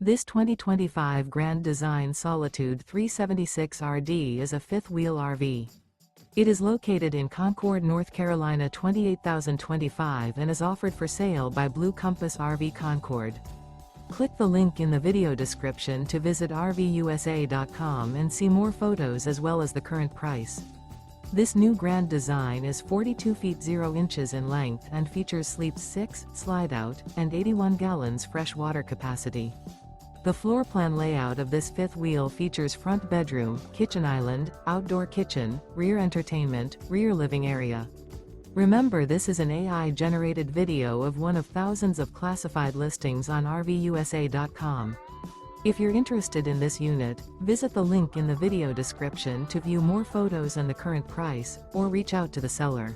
This 2025 Grand Design Solitude 376RD is a fifth-wheel RV. It is located in Concord, North Carolina 28025 and is offered for sale by Blue Compass RV Concord. Click the link in the video description to visit RVUSA.com and see more photos as well as the current price. This new Grand Design is 42 feet 0 inches in length and features sleeps 6, slide-out, and 81 gallons fresh water capacity. The floor plan layout of this fifth wheel features front bedroom, kitchen island, outdoor kitchen, rear entertainment, rear living area. Remember, this is an AI-generated video of one of thousands of classified listings on RVUSA.com. If you're interested in this unit, visit the link in the video description to view more photos and the current price, or reach out to the seller.